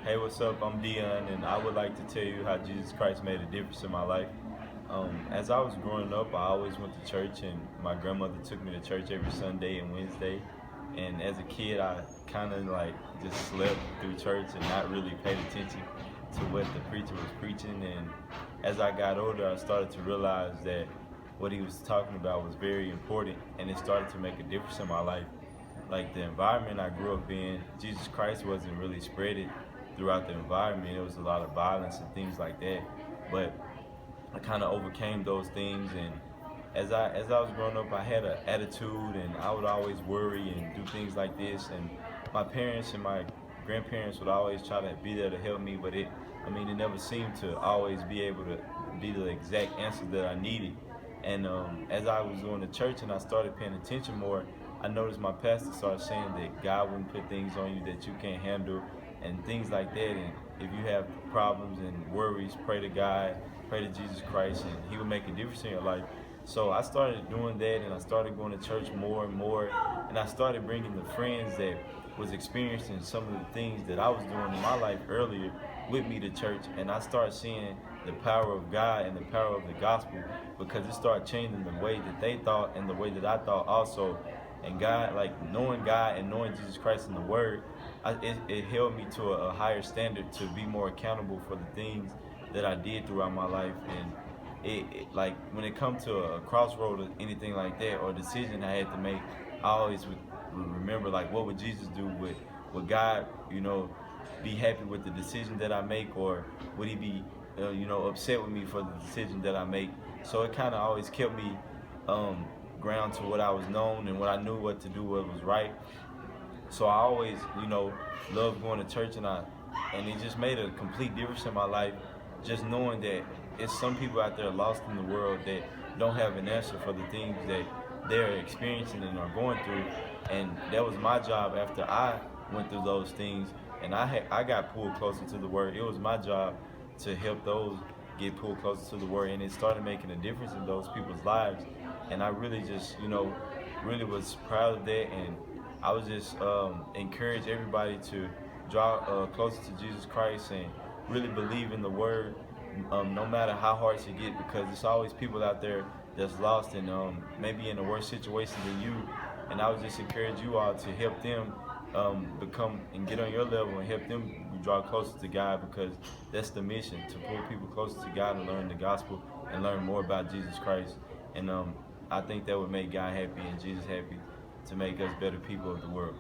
Hey, what's up? I'm Deion, and I would like to tell you how Jesus Christ made a difference in my life. As I was growing up, I always went to church, and my grandmother took me to church every Sunday and Wednesday. And as a kid, I kind of like just slept through church and not really paid attention to what the preacher was preaching. And as I got older, I started to realize that what he was talking about was very important, and it started to make a difference in my life. Like the environment I grew up in, Jesus Christ wasn't really spreaded throughout the environment. There was a lot of violence and things like that. But I kind of overcame those things, and as I was growing up, I had an attitude, and I would always worry and do things like this. And my parents and my grandparents would always try to be there to help me, but it never seemed to always be able to be the exact answer that I needed. And as I was going to church and I started paying attention more, I noticed my pastor started saying that God wouldn't put things on you that you can't handle and things like that. And if you have problems and worries, pray to God, pray to Jesus Christ, and He will make a difference in your life. So I started doing that, and I started going to church more and more, and I started bringing the friends that was experiencing some of the things that I was doing in my life earlier with me to church, and I started seeing the power of God and the power of the gospel, because it started changing the way that they thought and the way that I thought also. And God, like knowing God and knowing Jesus Christ in the Word, it held me to a higher standard to be more accountable for the things that I did throughout my life. And like when it comes to a crossroad or anything like that, or a decision I had to make, I always would remember, like, what would Jesus do? Would God, be happy with the decision that I make, or would He be, upset with me for the decision that I make? So it kind of always kept me ground to what I was known and what I knew what to do, what was right. So I always, loved going to church, and it just made a complete difference in my life, just knowing that it's some people out there lost in the world that don't have an answer for the things that they're experiencing and are going through. And that was my job after I went through those things, and I got pulled closer to the Word. It was my job to help those get pulled closer to the Word, and it started making a difference in those people's lives. And I really just, really was proud of that, and I was just encourage everybody to draw closer to Jesus Christ and really believe in the Word, no matter how hard it get, because there's always people out there that's lost and maybe in a worse situation than you. And I would just encourage you all to help them become and get on your level and help them draw closer to God, because that's the mission, to pull people closer to God and learn the gospel and learn more about Jesus Christ. And I think that would make God happy and Jesus happy, to make us better people of the world.